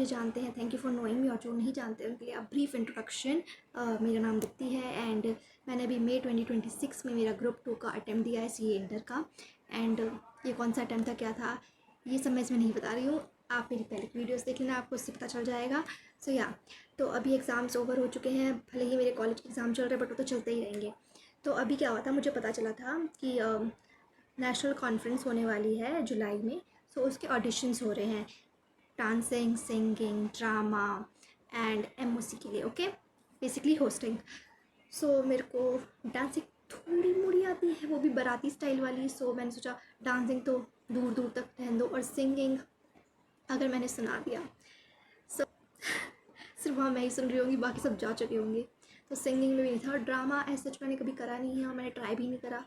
मुझे जानते हैं, thank you for knowing me, और जो नहीं जानते उनके लिए अब ब्रीफ इंट्रोडक्शन। मेरा नाम दीप्ति है एंड मैंने अभी मई 2026 में मेरा ग्रुप 2 का अटैम्प्ट दिया है सीए इंटर का। एंड ये कौन सा अटैम्प्ट था, क्या था, ये सब मैं इसमें नहीं बता रही हूँ। आप मेरी पहले की वीडियोस देख लेना, आपको उससे पता चल जाएगा। सो या तो अभी एग्ज़ाम्स ओवर हो चुके हैं, भले ही मेरे कॉलेज के एग्ज़ाम चल रहे हैं बट वो तो चलते ही रहेंगे। तो अभी क्या हुआ था, मुझे पता चला था कि नेशनल कॉन्फ्रेंस होने वाली है जुलाई में। सो उसके ऑडिशंस हो रहे हैं dancing, singing, drama and MOC के लिए। Okay, basically hosting. सो मेरे को डांसिंग थोड़ी मोड़ी आती है, वो भी बाराती स्टाइल वाली। सो मैंने सोचा डांसिंग तो दूर दूर तक रहने दो, और सिंगिंग अगर मैंने सुना दिया सो सिर्फ वहाँ मैं ही सुन रही होंगी, बाकी सब जा चुके होंगे। तो सिंगिंग में भी नहीं था, और ड्रामा ऐसा मैंने कभी करा नहीं है और मैंने ट्राई भी नहीं करा,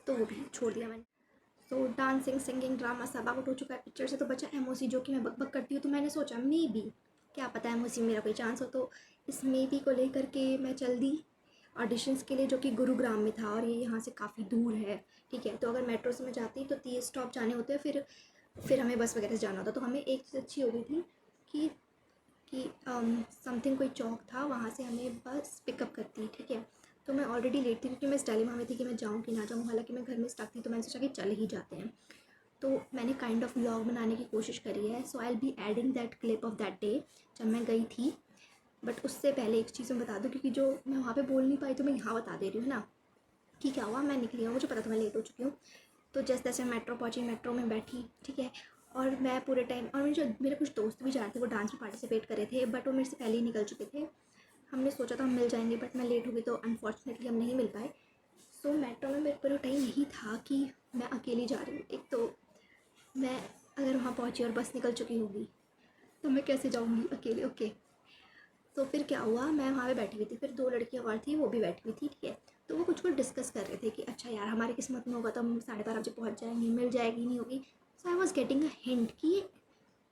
तो वो भी छोड़ दिया मैंने। तो डांसिंग, सिंगिंग, ड्रामा सब आउट हो चुका है पिक्चर से। तो बचा एमओसी, जो कि मैं बक करती हूँ। तो मैंने सोचा मे बी, क्या पता एमओसी में मेरा कोई चांस हो। तो इस मे बी को लेकर के मैं चल दी ऑडिशंस के लिए, जो कि गुरुग्राम में था और ये यहाँ से काफ़ी दूर है। ठीक है, तो अगर मेट्रो से मैं जाती तो 30 स्टॉप जाने होते हैं, फिर हमें बस वगैरह से जाना होता। तो हमें एक चीज़ अच्छी हो गई थी कि समथिंग कोई चौक था, वहाँ से हमें बस पिकअप करती। ठीक है, तो मैं ऑलरेडी लेट थी क्योंकि मैं इस डायलेमा में थी कि मैं जाऊँ कि ना जाऊँ। हालांकि मैं घर में स्टक थी, तो मैंने सोचा कि चले ही जाते हैं। तो मैंने काइंड ऑफ व्लॉग बनाने की कोशिश करी है। So I will be adding that clip of that day जब मैं गई थी। बट उससे पहले एक चीज़ मैं बता दूँ, क्योंकि जो मैं वहाँ पे बोल नहीं पाई तो मैं यहाँ बता दे रही हूँ ना कि क्या हुआ। मैं निकली हूँ, मुझे पता था मैं लेट हो चुकी हूँ। तो जैसे तैसे मेट्रो पहुँची, मेट्रो में बैठी। ठीक है, और मैं पूरे टाइम, और मेरे कुछ दोस्त भी जा रहे थे, वो डांस में पार्टिसिपेट करे थे बट वो मेरे से पहले ही निकल चुके थे। हमने सोचा था हम मिल जाएंगे बट मैं लेट हो गई, तो अनफॉर्चुनेटली हम नहीं मिल पाए। सो मेट्रो में मेरे पूरा टाइम यही था कि मैं अकेली जा रही हूँ। एक तो मैं अगर वहाँ पहुँची और बस निकल चुकी होगी तो मैं कैसे जाऊँगी अकेले। ओके, तो फिर क्या हुआ, मैं वहाँ पे बैठी हुई थी, फिर 2 लड़कियाँ और थी, वो भी बैठी हुई थी। ठीक है, तो वो कुछ डिस्कस कर रहे थे कि अच्छा यार हमारी किस्मत में होगा तो हम 12:30 बजे पहुँच जाएंगे, मिल जाएगी नहीं होगी। So I was getting a hint कि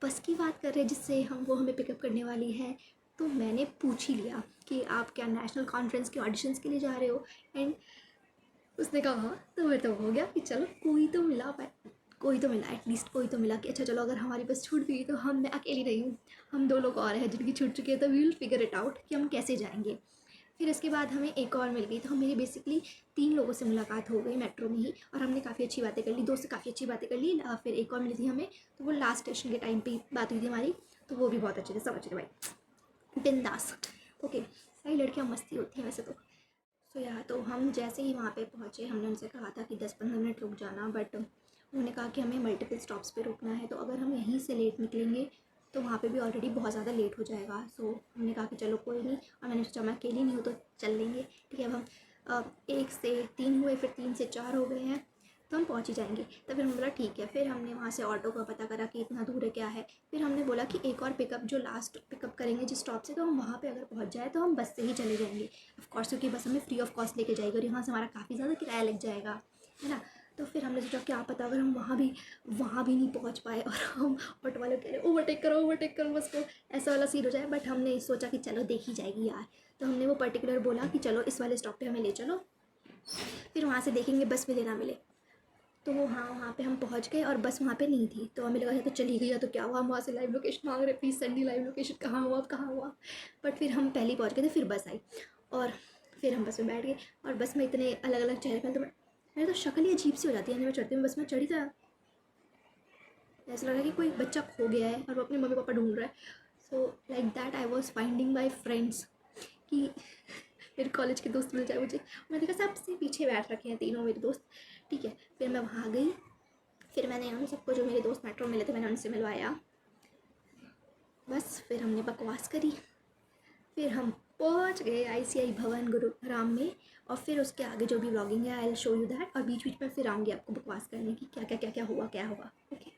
बस की बात कर रहे हैं जिससे वो हमें पिकअप करने वाली है। तो मैंने पूछ ही लिया कि आप क्या नेशनल कॉन्फ्रेंस के ऑडिशंस के लिए जा रहे हो। एंड उसने कहा हाँ। तो मैं तो हो गया कि चलो कोई तो मिला, कोई तो मिला, एटलीस्ट कोई तो मिला कि अच्छा चलो अगर हमारी बस छूट गई तो मैं अकेली नहीं हूँ, हम 2 लोग और हैं जिनकी छूट चुकी है। तो we will figure it out कि हम कैसे जाएंगे। फिर इसके बाद हमें एक और मिल गई। तो मेरी बेसिकली 3 लोगों से मुलाकात हो गई मेट्रो में ही, और हमने काफ़ी अच्छी बातें कर ली, 2 से काफ़ी अच्छी बातें कर ली। फिर एक और मिली थी हमें, तो वो लास्ट स्टेशन के टाइम पे बात हुई थी हमारी। तो वो भी बहुत अच्छे थे, सब अच्छे थे भाई, बिंदास। ओके, सारी लड़कियाँ मस्ती होती हैं वैसे तो। सो या तो हम जैसे ही वहाँ पे पहुँचे, हमने उनसे कहा था कि 10-15 मिनट रुक जाना, बट उन्होंने कहा कि हमें मल्टीपल स्टॉप्स पे रुकना है, तो अगर हम यहीं से लेट निकलेंगे तो वहाँ पे भी ऑलरेडी बहुत ज़्यादा लेट हो जाएगा। सो हमने कहा कि चलो कोई नहीं, और मैंने सोचा मैं अकेली नहीं हूँ तो चल लेंगे। ठीक है, अब हम 1 से 3 हुए, फिर 3 से 4 हो गए हैं, तो हम पहुँच ही जाएंगे। तो फिर हमने बोला ठीक है। फिर हमने वहाँ से ऑटो का पता करा कि इतना दूर है क्या है। फिर हमने बोला कि एक और पिकअप, जो लास्ट पिकअप करेंगे जिस स्टॉप से, तो हम वहाँ पे अगर पहुँच जाए तो हम बस से ही चले जाएंगे। ऑफकोर्स क्योंकि बस हमें फ्री ऑफ कॉस्ट लेके जाएगी और यहाँ से हमारा काफ़ी ज़्यादा किराया लग जाएगा, है ना। तो फिर हमने सोचा क्या पता अगर हम वहाँ भी नहीं पहुँच पाए और हम ऑटो वाले कह रहे ओवरटेक करो बस को, ऐसा वाला सीन हो जाए। बट हमने सोचा कि चलो देखी जाएगी यार। तो हमने वो पर्टिकुलर बोला कि चलो इस वाले स्टॉप पे हमें ले चलो, फिर वहाँ से देखेंगे बस मिले ना मिले। तो वो हाँ, वहाँ पे हम पहुँच गए और बस वहाँ पे नहीं थी। तो हमें लगा या तो चली गई या तो क्या हुआ। हम वहाँ से लाइव लोकेशन मांग रहे, please send the live location, कहाँ हुआ। बट फिर हम पहले ही पहुँच गए थे, फिर बस आई और फिर हम बस में बैठ गए। और बस में इतने अलग अलग चेहरे पे, तो मेरी तो शक्ल ही अजीब सी हो जाती है। मैं चढ़ती हूँ बस में, चढ़ी था ऐसा लगा कि कोई बच्चा खो गया है और वो अपने मम्मी पापा ढूंढ रहा है। So like that I was finding my friends कि मेरे कॉलेज के दोस्त मिल जाए मुझे। मैं देखा सबसे पीछे बैठ रखे हैं 3 मेरे दोस्त। ठीक है, फिर मैं वहाँ गई, फिर मैंने उन सबको, जो मेरे दोस्त मेट्रो मिले थे, मैंने उनसे मिलवाया। बस फिर हमने बकवास करी, फिर हम पहुँच गए ICI भवन गुरुग्राम में। और फिर उसके आगे जो भी व्लॉगिंग है I will show you that, और बीच बीच में फिर आऊँगी आपको बकवास करने की क्या हुआ। ओके,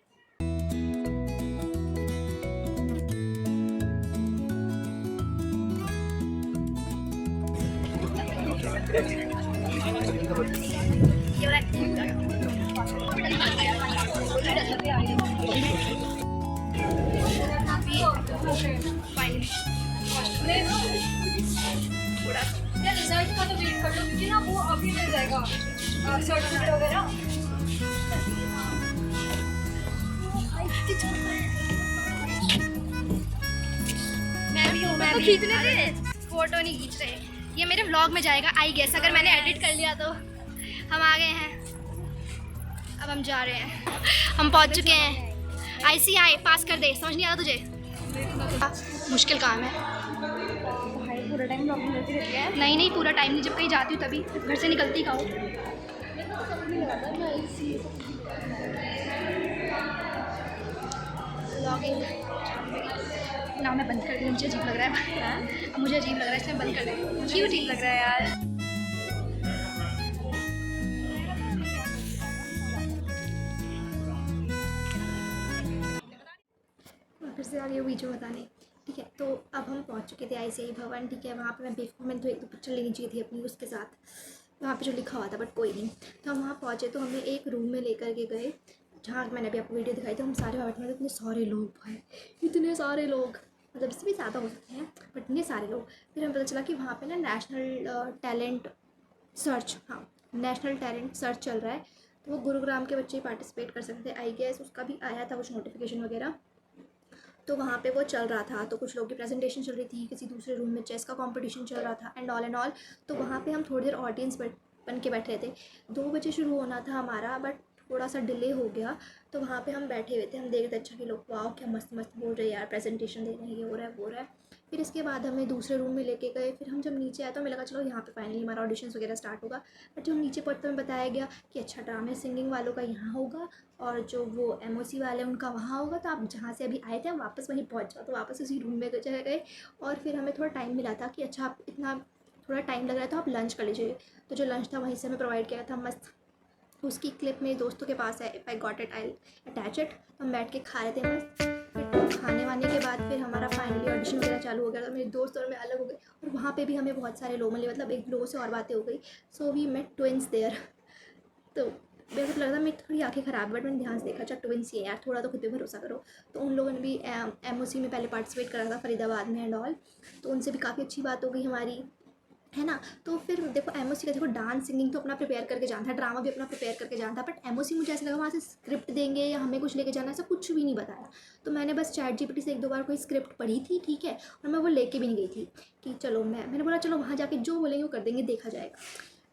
रिजल्ट का तो वेट कर लो क्योंकि ना वो अभी मिल जाएगा सर्टिफिकेट वगैरह। खींचने थे, फोटो नहीं खींच रहे। ये मेरे व्लॉग में जाएगा आई गेस, अगर मैंने एडिट कर लिया तो। हम आ गए हैं, अब हम जा रहे हैं, हम पहुंच चुके हैं। ICI पास कर दे, समझ नहीं आ रहा तुझे? मुश्किल काम है भाई पूरा टाइम ब्लॉगिंग करती रहती है। नहीं नहीं, पूरा टाइम नहीं, जब कहीं जाती हूँ तभी, घर से निकलती का हूँ। ब्लॉगिंग ना मैं बंद कर दी, मुझे अजीब लग रहा है। अब मुझे अजीब लग रहा है, इसलिए बंद कर दी। क्यों ठीक लग रहा है यार? फिर से आ रही है वीडियो बताने। ठीक है, तो अब हम पहुंच चुके थे ICI भवन। ठीक है, वहाँ पे मैं बेवकूफ़, मैंने तो एक दो पिक्चर लेनी चाहिए थी अपनी उसके साथ, वहाँ पे जो लिखा हुआ था, बट कोई नहीं। तो हम वहाँ पहुँचे तो हमें एक रूम में लेकर के गए, जहाँ मैंने अभी आपको वीडियो दिखाई थी। हम सारे वहाँ बैठे थे, इतने सारे लोग भाई, इतने सारे लोग, मतलब इससे भी ज़्यादा हो सकते हैं, बट इतने सारे लोग। फिर हमें पता चला कि वहाँ पे ना नेशनल टैलेंट सर्च, हाँ नेशनल टैलेंट सर्च चल रहा है। तो वो गुरुग्राम के बच्चे पार्टिसिपेट कर सकते हैं आई गेस, उसका भी आया था कुछ नोटिफिकेशन वगैरह। तो वहाँ पे वो चल रहा था, तो कुछ लोगों की प्रेजेंटेशन चल रही थी, किसी दूसरे रूम में चेस का कंपटीशन चल रहा था, एंड ऑल। तो वहाँ पे हम थोड़ी देर ऑडियंस बन के बैठे थे। 2 बजे शुरू होना था हमारा, बट थोड़ा सा डिले हो गया। तो वहाँ पे हम बैठे हुए थे, हम देख रहे थे अच्छा कि लोग वाह क्या मस्त मस्त बोल रहे हैं यार, प्रेजेंटेशन दे रहे हैं, ये हो रहा है वो हो रहा है। फिर इसके बाद हमें दूसरे रूम में लेके गए। फिर हम जब नीचे आए तो हमें लगा चलो यहाँ पे फाइनली हमारा ऑडिशंस वगैरह स्टार्ट होगा। बट जब हम नीचे पहुँचे तो हमें बताया गया कि अच्छा ड्रामे सिंगिंग वालों का यहाँ होगा, और जो वो MOC वाले हैं उनका वहाँ होगा। तो आप जहाँ से अभी आए थे हम वापस वहीं पहुँच जाओ। तो वापस उसी रूम में चले गए, और फिर हमें थोड़ा टाइम मिला था कि अच्छा आप इतना थोड़ा टाइम लग रहा है तो आप लंच कर लीजिए। तो जो लंच था वहीं से हमें प्रोवाइड किया था मस्त। उसकी क्लिप मेरे दोस्तों के पास है, if I got it I attach it. तो हम बैठ के खा रहे थे मस्त। फिर खाने वाने के बाद फिर हमारा फाइनली ऑडिशन वगैरह चालू हो गया। तो मेरे दोस्त और मैं अलग हो गए, और वहाँ पे भी हमें बहुत सारे लोग मिले, मतलब एक लोगों से और बातें हो गई। So we met twins there. तो मेरे को लग रहा मेरी थोड़ी आंखें ख़राब, बट मैंने ध्यान से देखा अच्छा ट्विंस ही है यार, थोड़ा तो खुद पे भरोसा करो। तो उन लोगों ने भी MOC में पहले पार्टिसिपेट करा था फरीदाबाद में एंड ऑल। तो उनसे भी काफ़ी अच्छी बात हो गई हमारी, है ना। तो फिर देखो MOC का देखो डांस सिंगिंग तो अपना प्रिपेयर करके जाना था, ड्रामा भी अपना प्रिपेयर करके जाना था, बट MOC मुझे ऐसा लगा वहाँ से स्क्रिप्ट देंगे या हमें कुछ लेके जाना, ऐसा कुछ भी नहीं बताया। तो मैंने बस ChatGPT से 1-2 बार कोई स्क्रिप्ट पढ़ी थी, ठीक है, और मैं वो लेके भी नहीं गई थी कि चलो मैंने बोला चलो वहाँ जाके जो बोलेंगे वो कर देंगे, देखा जाएगा।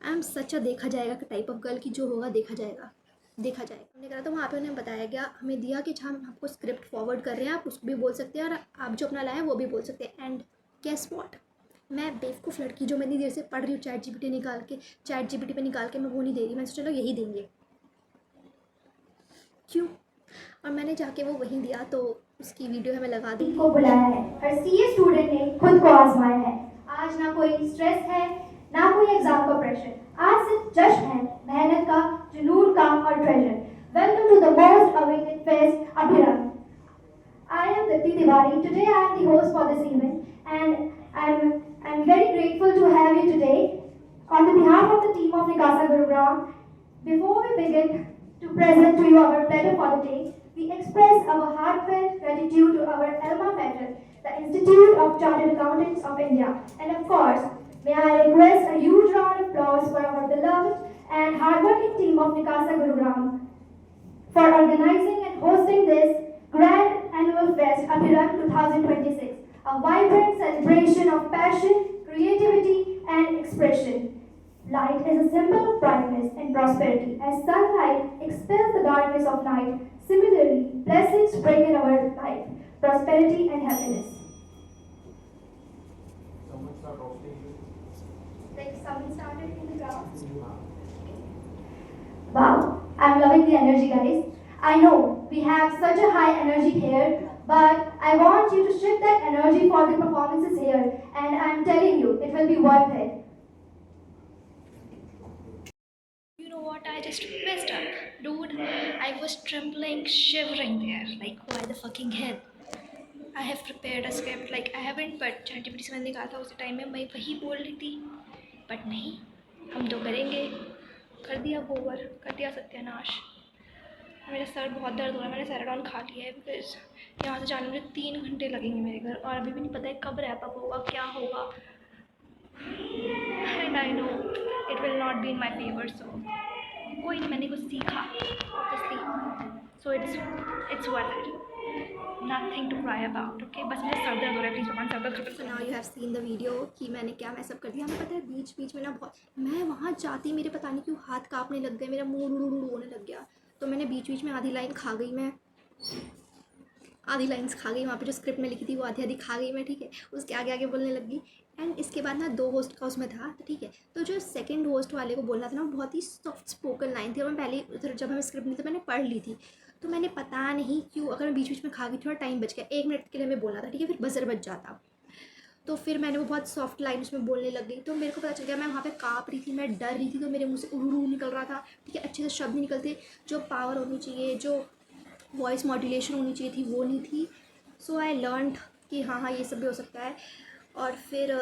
आई एम सच अ देखा जाएगा टाइप ऑफ गर्ल की जो होगा देखा जाएगा देखा जाएगा। हमने करा तो वहाँ पे उन्हें बताया गया, हमें दिया कि अच्छा हम आपको स्क्रिप्ट फॉरवर्ड कर रहे हैं, आप उसको भी बोल सकते हैं और आप जो अपना लाए वो भी बोल सकते हैं। एंड गेस व्हाट, मैं बेवकूफ़ लड़की जो मैं इतनी देर से पढ़ रही हूँ ChatGPT पे निकाल के मैं वो नहीं दे रही, मैं सोचा चलो यही देंगे क्यों, और मैंने जाके वो वहीं दिया। तो उसकी वीडियो हमें लगा दी को बुलाया है, हर CA स्टूडेंट ने खुद को आजमाया है। आज ना कोई स्ट्रेस है ना कोई एग्जाम का प्रेशर, आज सिर्फ जश्न है मेहनत का, जुनून का और treasure. Welcome to the most awaited fest Abhirang. I am Dipti Tiwari. Today I am the host for this event, and I'm very grateful to have you today. On the behalf of the team of Nikasa Gurugram, before we begin to present to you our platter for the day, we express our heartfelt gratitude to our alma mater, the Institute of Chartered Accountants of India. And of course, may I request a huge round of applause for our beloved and hardworking team of Nikasa Gurugram for organizing and hosting this Grand Annual Fest Abhirang 2026, a vibrant celebration of passion, creativity and expression. Light is a symbol of brightness and prosperity. As sunlight expels the darkness of night, similarly, blessings spring in our life, prosperity and happiness. Someone start roasting you. Like someone started in the ground. Wow, I'm loving the energy, guys. I know we have such a high energy here, but I want you to shift that energy for the performances here, and I'm telling you, it will be worth it. You know what, I just messed up. Dude, I was trembling, shivering there. Like, why the fucking hell? I have prepared a script, like I haven't, but ChatGPT से मैंने कहा था उसी time में मैं वही बोल रही थी, बट नहीं, हम तो करेंगे। कर दिया गोबर, कर दिया सत्यानाश। मेरा सर बहुत दर्द हो रहा है, मैंने सेराडॉन खा लिया है, बिकॉज यहाँ से जाने में मुझे 3 घंटे लगेंगे मेरे घर, और अभी भी नहीं पता है कब रैप अप होगा, क्या होगा। And I know it will not be in my favour, so कोई नहीं, मैंने कुछ सीखा obviously, so it's worth it. Nothing to cry about, okay? बस मेरा सर दर्द हो रहा है, प्लीज़ भगवान सर दर्द। So now you have seen the video कि मैंने क्या मैसअप कर दिया। हमें पता है बीच बीच में ना बहुत, मैं वहाँ जाती मेरे पता नहीं क्यों हाथ काँपने लग गए, मेरा मुँह रुड़ू होने लग गया। तो मैंने बीच बीच में आधी लाइन खा गई, मैं आधी लाइन्स खा गई वहाँ पे, जो स्क्रिप्ट में लिखी थी वो आधी आधी खा गई मैं, ठीक है। उसके आगे आगे बोलने लग गई। एंड इसके बाद ना 2 होस्ट का उसमें था, तो ठीक है। तो जो सेकंड होस्ट वाले को बोलना था ना, वो बहुत ही सॉफ्ट स्पोकन लाइन थी, और मैं पहले उधर जब हमें स्क्रिप्ट मिली तो मैंने पढ़ ली थी। तो मैंने पता नहीं क्यों, अगर मैं बीच बीच में खा गई, थोड़ा टाइम बच गया, 1 मिनट के लिए हमें बोलना था, ठीक है, फिर बजर बच जाता। तो फिर मैंने वो बहुत सॉफ्ट लाइन उसमें बोलने लग गई। तो मेरे को पता चल गया मैं वहाँ पे काँप रही थी, मैं डर रही थी, तो मेरे मुँह से उड़ू निकल रहा था, ठीक है, अच्छे से शब्द नहीं निकलते, जो पावर होनी चाहिए, जो वॉइस मॉड्यूलेशन होनी चाहिए थी, वो नहीं थी। सो आई लर्नड कि हाँ ये सब भी हो सकता है। और फिर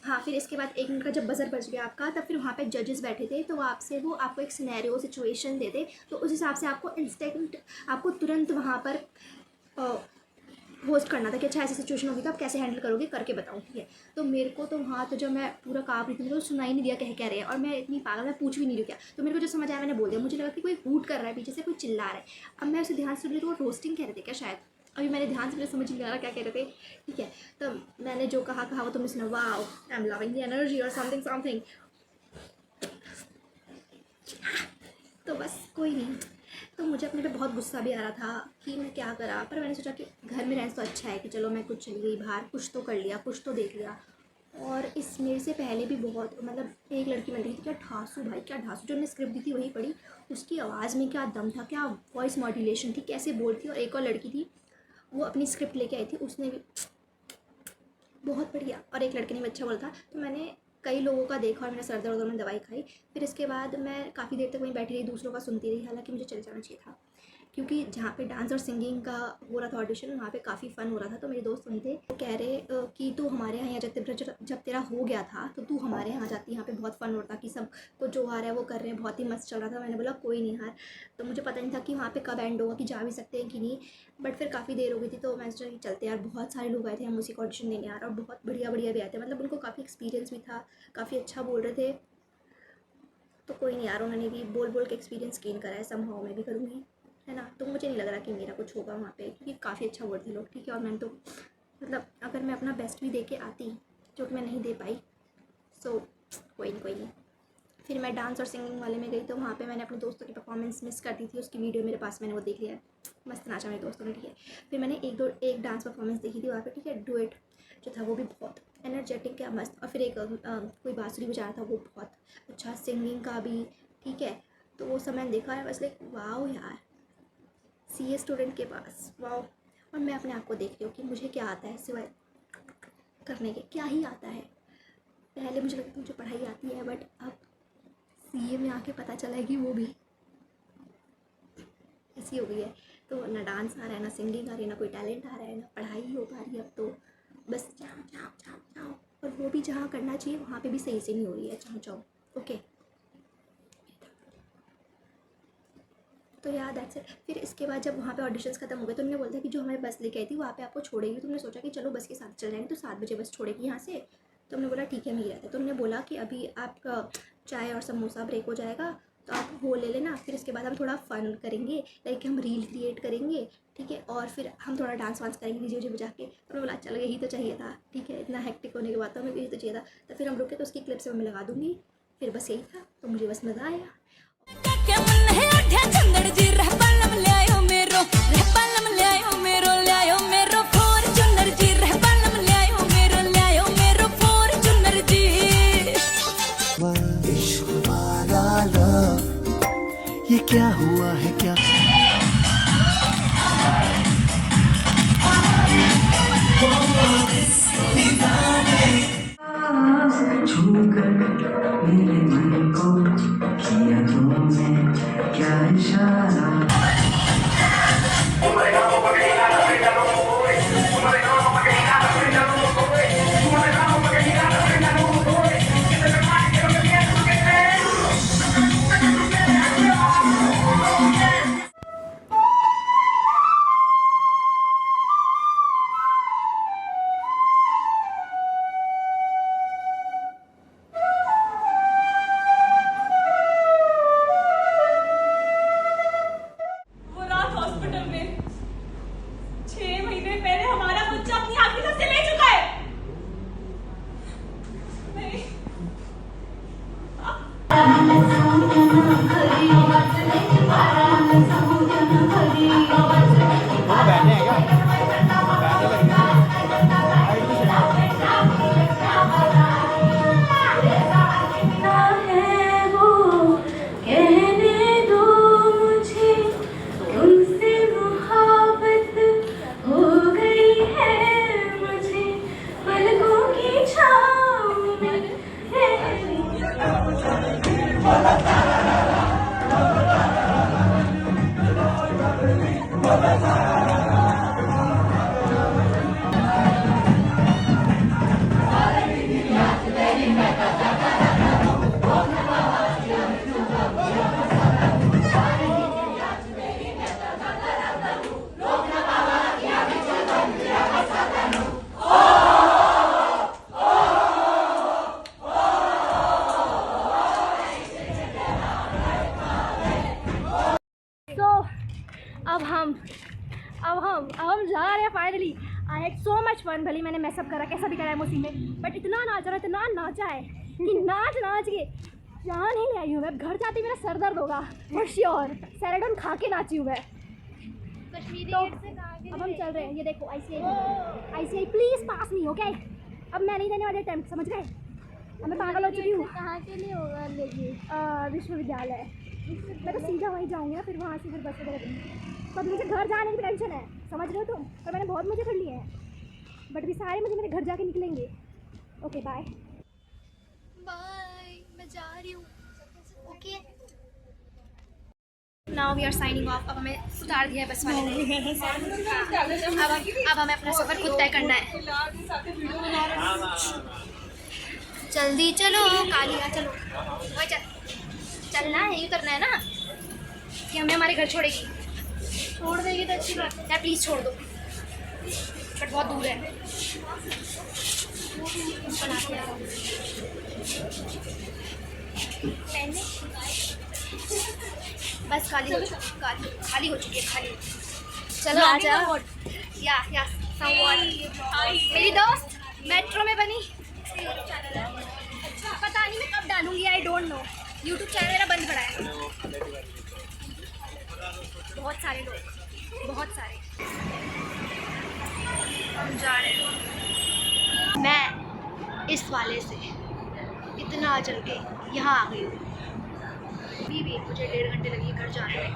हाँ, फिर इसके बाद 1 मिनट का जब बजर बज गया आपका, तब फिर वहाँ पे जजेस बैठे थे, तो वो आपको एक सिनेरियो सिचुएशन देते, तो उस हिसाब से आपको तुरंत वहाँ पर होस्ट करना था कि अच्छा ऐसी सिचुएशन होगी तो आप कैसे हैंडल करोगे, करके बताऊँ, ठीक है। तो मेरे को तो वहाँ तो जब मैं पूरा काँप रही थी, मेरे को सुनाई नहीं दिया कह रहे हैं, और मैं इतनी पागल, मैं पूछ भी नहीं रही क्या। तो मेरे को जो समझ आया मैंने बोल दिया। मुझे लगा कि कोई हूट कर रहा है पीछे से, कोई चिल्ला रहा है। अब मैं उसे ध्यान से सुन रही, तो वो रोस्टिंग कह रहे थे क्या शायद, अभी मैंने ध्यान से, मुझे समझ नहीं आ रहा क्या कह रहे थे, ठीक है। तो मैंने जो कहा वो तुमने सुना, wow I am loving the energy और समथिंग। तो बस कोई नहीं। तो मुझे अपने पे बहुत गुस्सा भी आ रहा था कि मैं क्या करा, पर मैंने सोचा कि घर में रहना तो अच्छा है, कि चलो मैं कुछ चली गई बाहर, कुछ तो कर लिया, कुछ तो देख लिया। और इस मेरे से पहले भी बहुत, मतलब एक लड़की मिल रही थी, क्या ठासू भाई, क्या ठासू, जो मैंने स्क्रिप्ट दी थी वही पढ़ी, उसकी आवाज़ में क्या दम था, क्या वॉइस मॉड्यूलेशन थी, कैसे बोलती। और एक और लड़की थी, वो अपनी स्क्रिप्ट लेके आई थी, उसने भी बहुत बढ़िया, और एक लड़के ने भी अच्छा बोला था। तो मैंने कई लोगों का देखा और मेरा सर दर्द और मैं दवाई खाई। फिर इसके बाद मैं काफ़ी देर तक वहीं बैठी रही, दूसरों का सुनती रही, हालांकि मुझे चले जाना चाहिए था, क्योंकि जहाँ पे डांस और सिंगिंग का हो रहा था ऑडिशन, वहाँ पे काफ़ी फ़न हो रहा था। तो मेरे दोस्त वहीं थे, वो कह रहे कि तू हमारे यहाँ जब तेरा हो गया था तो तू हमारे यहाँ जाती, यहाँ पे बहुत फ़न हो रहा था, कि सब को जो आ रहा है वो कर रहे हैं, बहुत ही मस्त चल रहा था। मैंने बोला कोई नहीं यार। तो मुझे पता नहीं था कि वहाँ पे कब एंड होगा, कि जा भी सकते हैं कि नहीं, बट फिर काफ़ी देर हो गई थी, तो मैं सोचा कि चलते यार। बहुत सारे लोग आए थे हम उसी को ऑडिशन देने यार, और बहुत बढ़िया बढ़िया भी आए थे, मतलब उनको काफ़ी एक्सपीरियंस भी था, काफ़ी अच्छा बोल रहे थे। तो कोई नहीं यार, उन्होंने भी बोल बोल के एक्सपीरियंस गेन करा है, समहाउ मैं भी करूँगी, है ना। तो मुझे नहीं लग रहा कि मेरा कुछ होगा वहाँ पे, क्योंकि काफ़ी अच्छा बोलते लोग, ठीक है। और मैंने तो मतलब अगर मैं अपना बेस्ट भी दे के आती, जो कि मैं नहीं दे पाई, सो कोई नहीं। फिर मैं डांस और सिंगिंग वाले में गई, तो वहाँ पे मैंने अपने दोस्तों की परफॉर्मेंस मिस कर दी थी, उसकी वीडियो मेरे पास, मैंने वो देख लिया, मस्त नाचा मेरे दोस्तों ने, ठीक है। फिर मैंने एक डांस परफॉर्मेंस देखी थी वहाँ पे, ठीक है, डुएट जो था वो भी बहुत एनर्जेटिक, क्या मस्त। और फिर एक कोई बांसुरी बजा रहा था, वो बहुत अच्छा, सिंगिंग का भी, ठीक है। तो वो सब मैंने देखा है, बस लाइक वाओ यार, सीए स्टूडेंट के पास, वाओ। और मैं अपने आप को देख रही हूँ कि मुझे क्या आता है, सिवाय करने के क्या ही आता है। पहले मुझे लगता मुझे पढ़ाई आती है, बट अब सीए में आके पता चला है कि वो भी ऐसी हो गई है। तो ना डांस आ रहा है, ना सिंगिंग आ रही है, ना कोई टैलेंट आ रहा है, ना पढ़ाई हो पा रही है। अब तो बस जाओ। और वो भी जहाँ करना चाहिए वहाँ पे भी सही से नहीं हो रही है, जाओ। ओके, तो यार दैट्स इट। फिर इसके बाद जब वहाँ पे ऑडिशंस खत्म हो गए, तो उन्होंने बोला था कि जो हमारी बस लेके आई थी वहाँ पे आपको छोड़ेगी। तो हमने सोचा कि चलो बस के साथ चल जाएंगे, तो 7 बजे बस छोड़ेगी यहाँ से। तो हमने बोला ठीक है, हम ही रहते। तो उन्होंने बोला कि अभी आपका चाय और समोसा ब्रेक हो जाएगा, तो आप वो ले लेना। फिर इसके बाद हम थोड़ा फ़न करेंगे, लाइक हम रील क्रिएट करेंगे, ठीक है। और फिर हम थोड़ा डांस वांस करेंगे डीजे बजा के। तो हमने बोला चलो यही तो चाहिए था, ठीक है। इतना हेक्टिक होने के बाद तो हमें यही तो चाहिए था। तो फिर हम रुके, तो उसकी क्लिप्स मैं लगा दूँगी। फिर बस यही था, तो मुझे बस मज़ा आया। इश्क वाला लव, ये क्या हुआ है क्या? छूकर मेरे मन को किया तुमने क्या इशारा? सब करा, कैसा भी करा है उसी में, बट इतना नाचा है, इतना नाचा है कि नाच के जान ही ले आई हूँ मैं। अब घर जाती मेरा सर दर्द होगा फॉर श्योर। सेरेडोन खा के नाची हूँ मैं। तो अब हम चल रहे हैं, ये देखो ICI प्लीज़ पास नहीं, ओके? अब मैं नहीं देने वाली अटेम्प्ट, समझ गए? अब मैं पागल हो चुकी हूँ। कहाँ के लिए होगा लेकिन विश्वविद्यालय। मैं तो सीधा वहीं जाऊँगी ना, फिर वहाँ से फिर बस वगैरह करूँगी। तो अभी मुझे घर जाने की टेंशन है, समझ रहे हो तुम? पर मैंने बहुत मज़े कर लिए हैं, बट अभी सारे मज़े मेरे घर जाके निकलेंगे। ओके बाय बाय, मैं जा रही हूँ। Okay now we are signing off. अब हमें उतार दिया है बस वाले ने। अब हमें अपना सफ़र खुद तय करना है। जल्दी चलो कालिया, चलो वही चलना है, ये करना है ना कि हमें हमारे घर छोड़ेगी। छोड़ देगी तो अच्छी बात है यार, प्लीज़ छोड़ दो, बट बहुत दूर है। बस खाली हो चुकी है, खाली। चलो आ जाओ। या मेरी दोस्त मेट्रो में बनी। पता नहीं मैं कब डालूंगी, I don't know. YouTube channel मेरा बंद पड़ा है। बहुत सारे लोग, बहुत सारे। हम जा रहे हैं। मैं इस वाले से इतना चल के यहाँ आ गई हूँ। अभी भी मुझे 1.5 घंटे लगे घर जाने में।